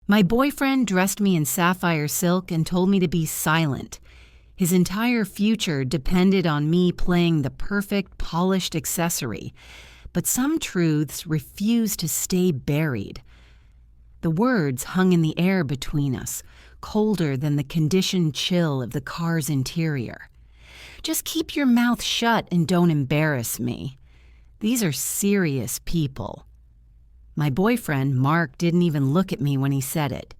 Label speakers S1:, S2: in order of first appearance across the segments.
S1: My boyfriend dressed me in sapphire silk and told me to be silent. His entire future depended on me playing the perfect, polished accessory, but some truths refused to stay buried. The words hung in the air between us, colder than the conditioned chill of the car's interior. Just keep your mouth shut and don't embarrass me. These are serious people. My boyfriend, Mark, didn't even look at me when he said it.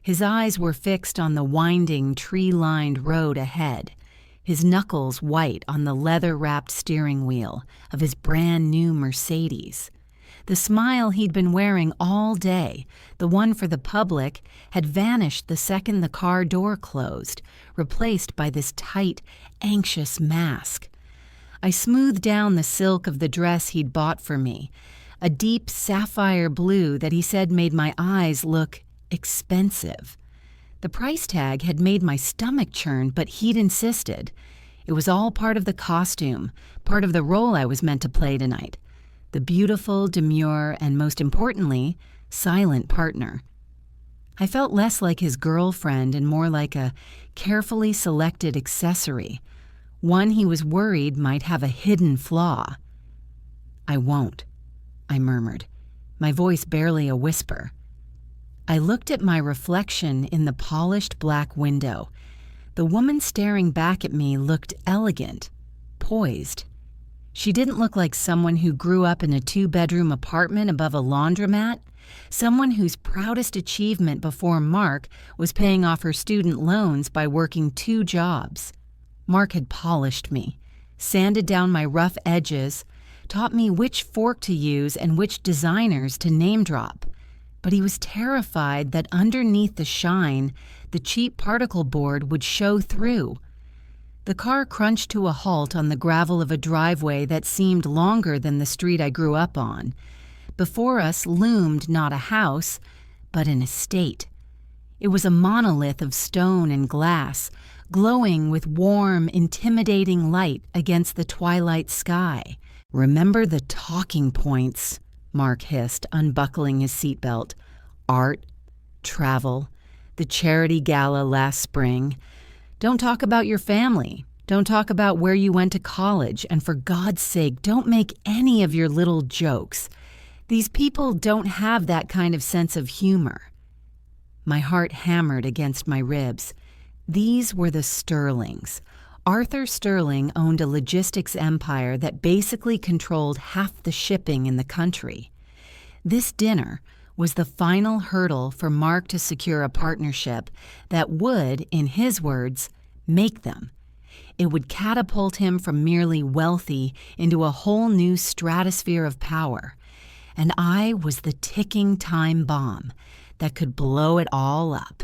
S1: His eyes were fixed on the winding, tree-lined road ahead, his knuckles white on the leather-wrapped steering wheel of his brand-new Mercedes. The smile he'd been wearing all day, the one for the public, had vanished the second the car door closed, replaced by this tight, anxious mask. I smoothed down the silk of the dress he'd bought for me, a deep sapphire blue that he said made my eyes look expensive. The price tag had made my stomach churn, but he'd insisted. It was all part of the costume, part of the role I was meant to play tonight. The beautiful, demure, and most importantly, silent partner. I felt less like his girlfriend and more like a carefully selected accessory, one he was worried might have a hidden flaw. "I won't," I murmured, my voice barely a whisper. I looked at my reflection in the polished black window. The woman staring back at me looked elegant, poised. She didn't look like someone who grew up in a 2-bedroom apartment above a laundromat, someone whose proudest achievement before Mark was paying off her student loans by working 2 jobs. Mark had polished me, sanded down my rough edges, taught me which fork to use and which designers to name drop. But he was terrified that underneath the shine, the cheap particle board would show through. The car crunched to a halt on the gravel of a driveway that seemed longer than the street I grew up on. Before us loomed not a house, but an estate. It was a monolith of stone and glass, glowing with warm, intimidating light against the twilight sky. "Remember the talking points," Mark hissed, unbuckling his seatbelt. "Art, travel, the charity gala last spring. Don't talk about your family. Don't talk about where you went to college. And for God's sake, don't make any of your little jokes. These people don't have that kind of sense of humor." My heart hammered against my ribs. These were the Sterlings. Arthur Sterling owned a logistics empire that basically controlled half the shipping in the country. This dinner was the final hurdle for Mark to secure a partnership that would, in his words, make them. It would catapult him from merely wealthy into a whole new stratosphere of power. And I was the ticking time bomb that could blow it all up.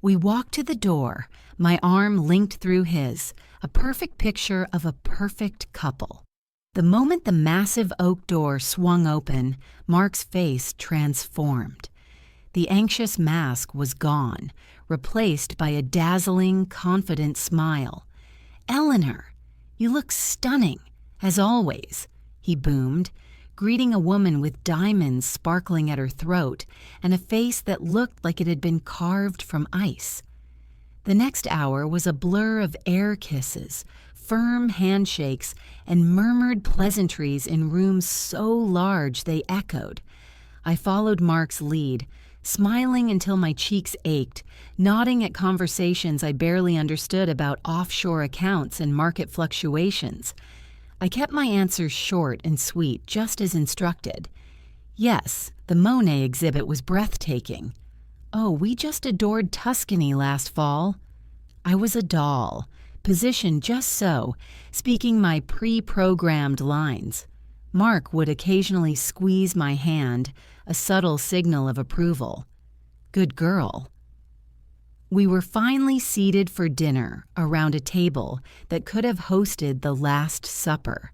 S1: We walked to the door, my arm linked through his, a perfect picture of a perfect couple. The moment the massive oak door swung open, Mark's face transformed. The anxious mask was gone, replaced by a dazzling, confident smile. "Eleanor, you look stunning, as always," he boomed, greeting a woman with diamonds sparkling at her throat and a face that looked like it had been carved from ice. The next hour was a blur of air kisses, firm handshakes, and murmured pleasantries in rooms so large they echoed. I followed Mark's lead, smiling until my cheeks ached, nodding at conversations I barely understood about offshore accounts and market fluctuations. I kept my answers short and sweet, just as instructed. Yes, the Monet exhibit was breathtaking. Oh, we just adored Tuscany last fall. I was a doll, positioned just so, speaking my pre-programmed lines. Mark would occasionally squeeze my hand, a subtle signal of approval. Good girl. We were finally seated for dinner around a table that could have hosted the Last Supper.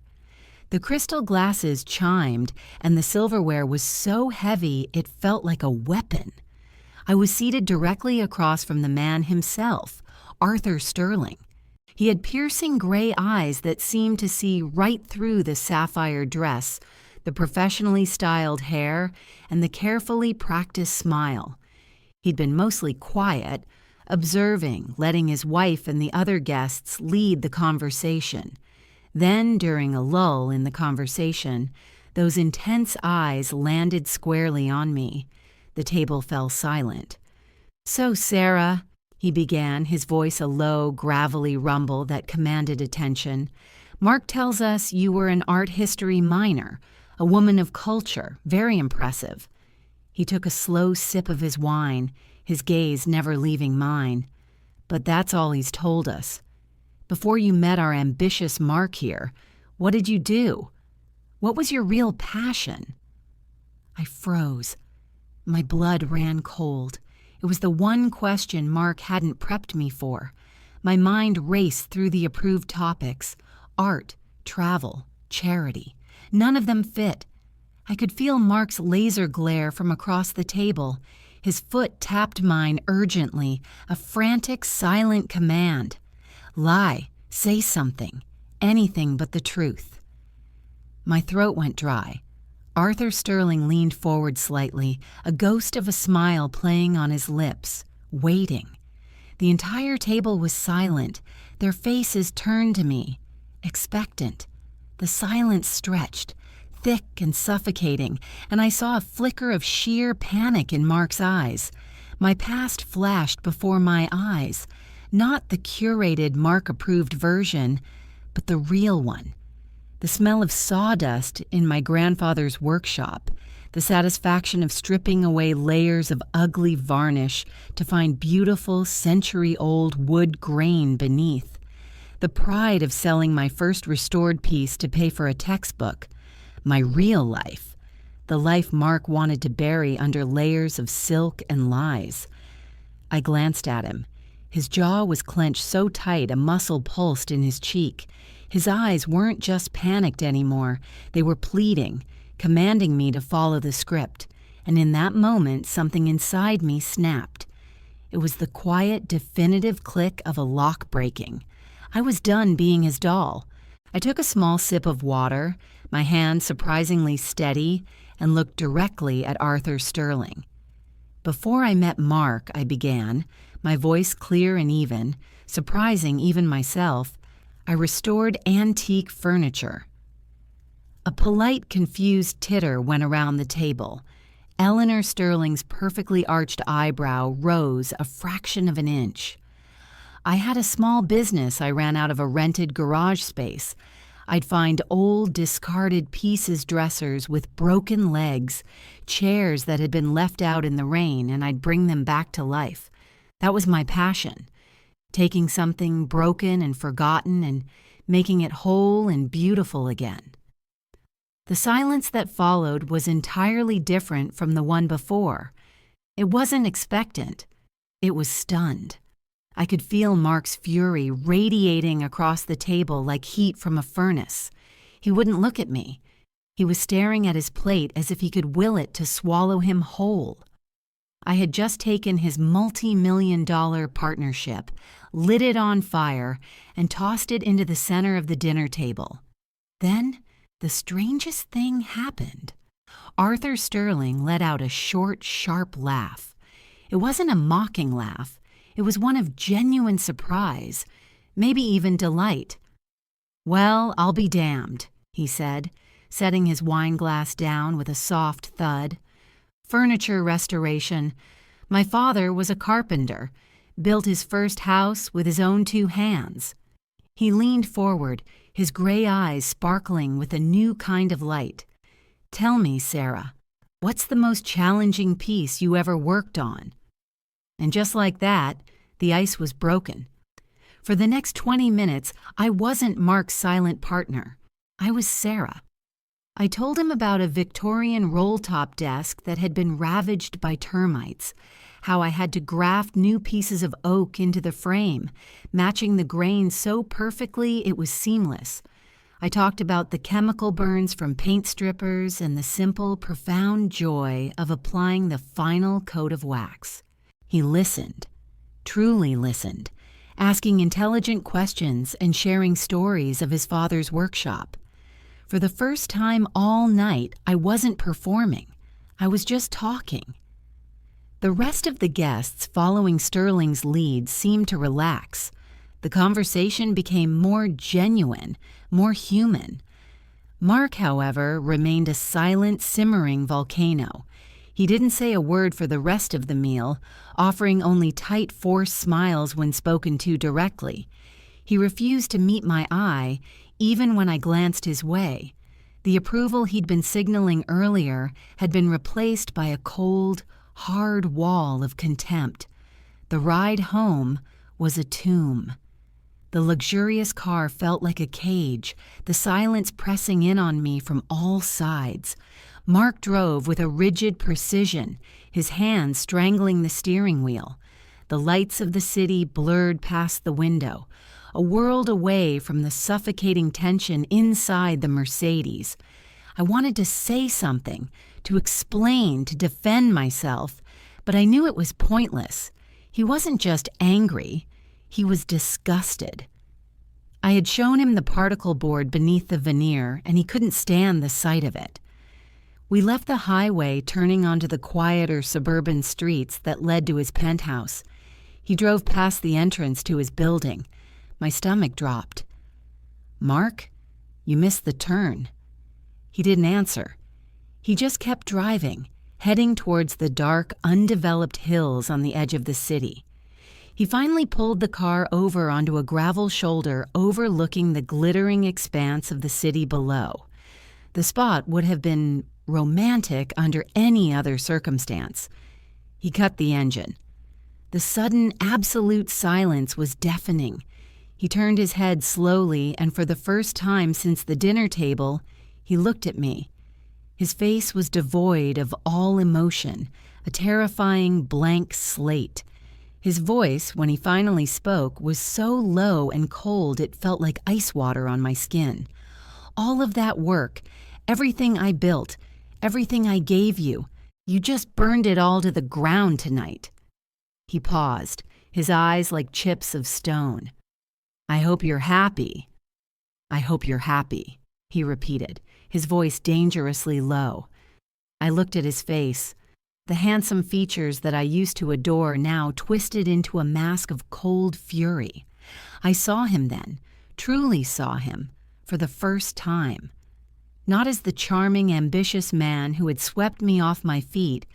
S1: The crystal glasses chimed, and the silverware was so heavy it felt like a weapon. I was seated directly across from the man himself, Arthur Sterling. He had piercing gray eyes that seemed to see right through the sapphire dress, the professionally styled hair, and the carefully practiced smile. He'd been mostly quiet, observing, letting his wife and the other guests lead the conversation. Then, during a lull in the conversation, those intense eyes landed squarely on me. The table fell silent. "So, Sarah," he began, his voice a low, gravelly rumble that commanded attention, "Mark tells us you were an art history minor, a woman of culture, very impressive." He took a slow sip of his wine, his gaze never leaving mine. "But that's all he's told us. Before you met our ambitious Mark here, what did you do? What was your real passion?" I froze. My blood ran cold. It was the one question Mark hadn't prepped me for. My mind raced through the approved topics: art, travel, charity. None of them fit. I could feel Mark's laser glare from across the table. His foot tapped mine urgently, a frantic, silent command. Lie, say something, anything but the truth. My throat went dry. Arthur Sterling leaned forward slightly, a ghost of a smile playing on his lips, waiting. The entire table was silent, their faces turned to me, expectant. The silence stretched, thick and suffocating, and I saw a flicker of sheer panic in Mark's eyes. My past flashed before my eyes, not the curated Mark-approved version, but the real one. The smell of sawdust in my grandfather's workshop, the satisfaction of stripping away layers of ugly varnish to find beautiful, century-old wood grain beneath, the pride of selling my first restored piece to pay for a textbook, my real life, the life Mark wanted to bury under layers of silk and lies. I glanced at him. His jaw was clenched so tight a muscle pulsed in his cheek. His eyes weren't just panicked anymore, they were pleading, commanding me to follow the script, and in that moment something inside me snapped. It was the quiet, definitive click of a lock breaking. I was done being his doll. I took a small sip of water, my hand surprisingly steady, and looked directly at Arthur Sterling. "Before I met Mark," I began, my voice clear and even, surprising even myself, "I restored antique furniture." A polite, confused titter went around the table. Eleanor Sterling's perfectly arched eyebrow rose a fraction of an inch. "I had a small business I ran out of a rented garage space. I'd find old, discarded pieces dressers with broken legs, chairs that had been left out in the rain, and I'd bring them back to life. That was my passion. Taking something broken and forgotten and making it whole and beautiful again." The silence that followed was entirely different from the one before. It wasn't expectant. It was stunned. I could feel Mark's fury radiating across the table like heat from a furnace. He wouldn't look at me. He was staring at his plate as if he could will it to swallow him whole. I had just taken his multi-million-dollar partnership, lit it on fire, and tossed it into the center of the dinner table. Then, the strangest thing happened. Arthur Sterling let out a short, sharp laugh. It wasn't a mocking laugh. It was one of genuine surprise, maybe even delight. "Well, I'll be damned," he said, setting his wine glass down with a soft thud. "Furniture restoration. My father was a carpenter, built his first house with his own 2 hands. He leaned forward, his gray eyes sparkling with a new kind of light. "Tell me, Sarah, what's the most challenging piece you ever worked on?" And just like that, the ice was broken. For the next 20 minutes, I wasn't Mark's silent partner. I was Sarah. I told him about a Victorian roll-top desk that had been ravaged by termites, how I had to graft new pieces of oak into the frame, matching the grain so perfectly it was seamless. I talked about the chemical burns from paint strippers and the simple, profound joy of applying the final coat of wax. He listened, truly listened, asking intelligent questions and sharing stories of his father's workshop. For the first time all night, I wasn't performing. I was just talking. The rest of the guests following Sterling's lead seemed to relax. The conversation became more genuine, more human. Mark, however, remained a silent, simmering volcano. He didn't say a word for the rest of the meal, offering only tight, forced smiles when spoken to directly. He refused to meet my eye, even when I glanced his way. The approval he'd been signaling earlier had been replaced by a cold, hard wall of contempt. The ride home was a tomb. The luxurious car felt like a cage, the silence pressing in on me from all sides. Mark drove with a rigid precision, his hands strangling the steering wheel. The lights of the city blurred past the window, a world away from the suffocating tension inside the Mercedes. I wanted to say something, to explain, to defend myself, but I knew it was pointless. He wasn't just angry, he was disgusted. I had shown him the particle board beneath the veneer, and he couldn't stand the sight of it. We left the highway, turning onto the quieter suburban streets that led to his penthouse. He drove past the entrance to his building. My stomach dropped. "Mark, you missed the turn." He didn't answer. He just kept driving, heading towards the dark, undeveloped hills on the edge of the city. He finally pulled the car over onto a gravel shoulder overlooking the glittering expanse of the city below. The spot would have been romantic under any other circumstance. He cut the engine. The sudden, absolute silence was deafening. He turned his head slowly, and for the first time since the dinner table, he looked at me. His face was devoid of all emotion, a terrifying blank slate. His voice, when he finally spoke, was so low and cold it felt like ice water on my skin. "All of that work, everything I built, everything I gave you, you just burned it all to the ground tonight." He paused, his eyes like chips of stone. "I hope you're happy." "I hope you're happy," he repeated, his voice dangerously low. I looked at his face. The handsome features that I used to adore now twisted into a mask of cold fury. I saw him then, truly saw him, for the first time. Not as the charming, ambitious man who had swept me off my feet,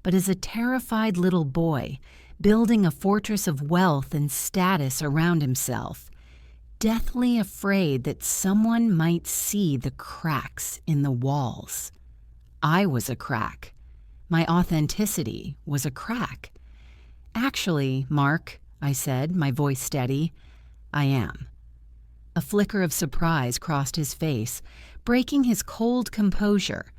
S1: but as a terrified little boy, building a fortress of wealth and status around himself, deathly afraid that someone might see the cracks in the walls. I was a crack. My authenticity was a crack. "Actually, Mark," I said, my voice steady, "I am." A flicker of surprise crossed his face, breaking his cold composure.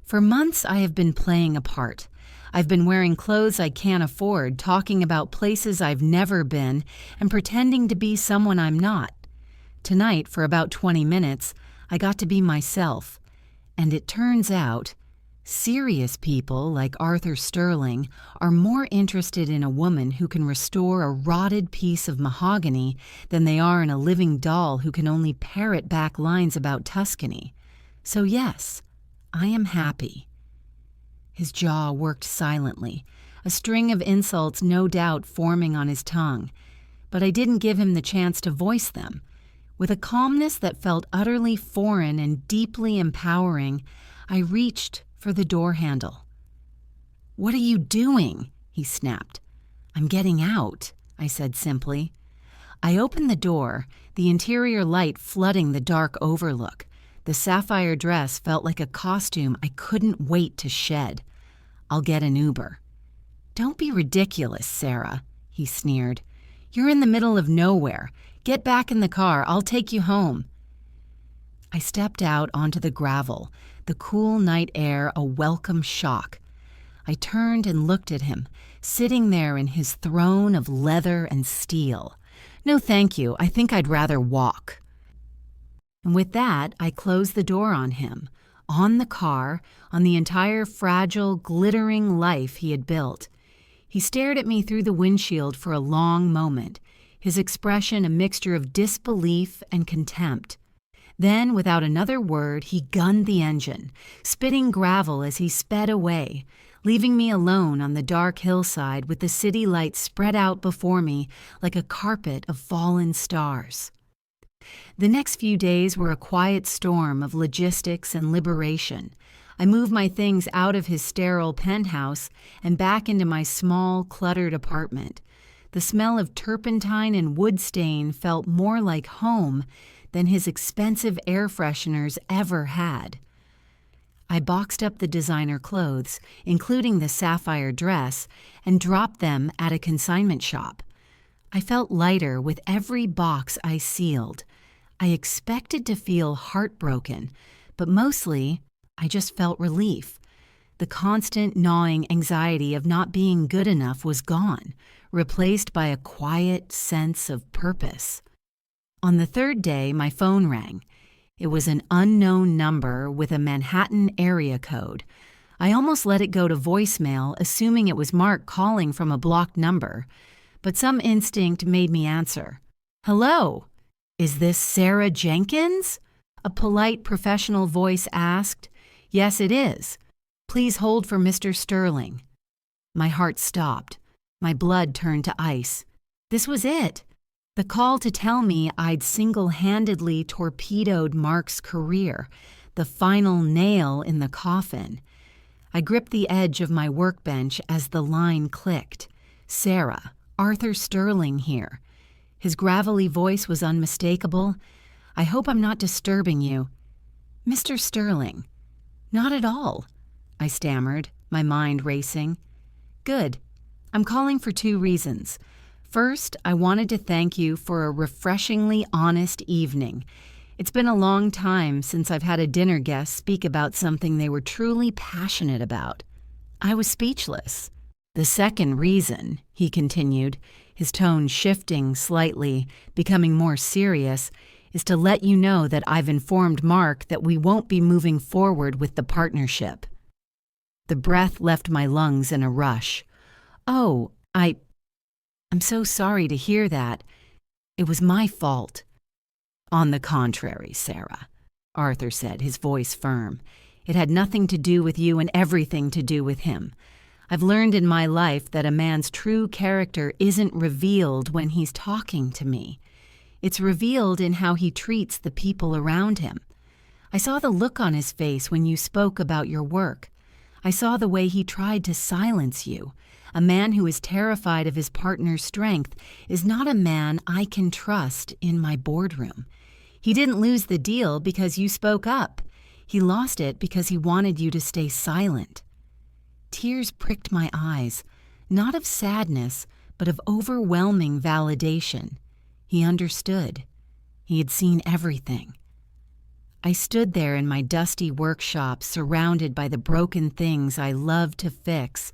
S1: "For months I have been playing a part. I've been wearing clothes I can't afford, talking about places I've never been, and pretending to be someone I'm not. Tonight, for about 20 minutes, I got to be myself. And it turns out, serious people like Arthur Sterling are more interested in a woman who can restore a rotted piece of mahogany than they are in a living doll who can only parrot back lines about Tuscany. So yes, I am happy." His jaw worked silently, a string of insults no doubt forming on his tongue, but I didn't give him the chance to voice them. With a calmness that felt utterly foreign and deeply empowering, I reached for the door handle. "What are you doing?" he snapped. "I'm getting out," I said simply. I opened the door, the interior light flooding the dark overlook. The sapphire dress felt like a costume I couldn't wait to shed. "I'll get an Uber." "Don't be ridiculous, Sarah," he sneered. "You're in the middle of nowhere. Get back in the car. I'll take you home." I stepped out onto the gravel, the cool night air a welcome shock. I turned and looked at him, sitting there in his throne of leather and steel. "No, thank you. I think I'd rather walk." And with that, I closed the door on him, on the car, on the entire fragile, glittering life he had built. He stared at me through the windshield for a long moment, his expression a mixture of disbelief and contempt. Then, without another word, he gunned the engine, spitting gravel as he sped away, leaving me alone on the dark hillside with the city lights spread out before me like a carpet of fallen stars. The next few days were a quiet storm of logistics and liberation. I moved my things out of his sterile penthouse and back into my small, cluttered apartment. The smell of turpentine and wood stain felt more like home than his expensive air fresheners ever had. I boxed up the designer clothes, including the sapphire dress, and dropped them at a consignment shop. I felt lighter with every box I sealed. I expected to feel heartbroken, but mostly I just felt relief. The constant gnawing anxiety of not being good enough was gone, replaced by a quiet sense of purpose. On the third day, my phone rang. It was an unknown number with a Manhattan area code. I almost let it go to voicemail, assuming it was Mark calling from a blocked number, but some instinct made me answer. "Hello, is this Sarah Jenkins?" A polite professional voice asked. "Yes, it is. Please hold for Mr. Sterling." My heart stopped. My blood turned to ice. This was it. The call to tell me I'd single-handedly torpedoed Mark's career, the final nail in the coffin. I gripped the edge of my workbench as the line clicked. "Sarah, Arthur Sterling here." His gravelly voice was unmistakable. "I hope I'm not disturbing you." "Mr. Sterling." "Not at all," I stammered, my mind racing. "Good. I'm calling for 2 reasons. First, I wanted to thank you for a refreshingly honest evening. It's been a long time since I've had a dinner guest speak about something they were truly passionate about." I was speechless. "The second reason," he continued, his tone shifting slightly, becoming more serious, "is to let you know that I've informed Mark that we won't be moving forward with the partnership." The breath left my lungs in a rush. "Oh, I'm so sorry to hear that. It was my fault." "On the contrary, Sarah," Arthur said, his voice firm. "It had nothing to do with you and everything to do with him. I've learned in my life that a man's true character isn't revealed when he's talking to me. It's revealed in how he treats the people around him. I saw the look on his face when you spoke about your work. I saw the way he tried to silence you. A man who is terrified of his partner's strength is not a man I can trust in my boardroom. He didn't lose the deal because you spoke up. He lost it because he wanted you to stay silent." Tears pricked my eyes, not of sadness, but of overwhelming validation. He understood. He had seen everything. I stood there in my dusty workshop, surrounded by the broken things I loved to fix,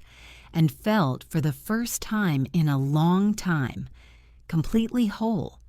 S1: and felt, for the first time in a long time, completely whole.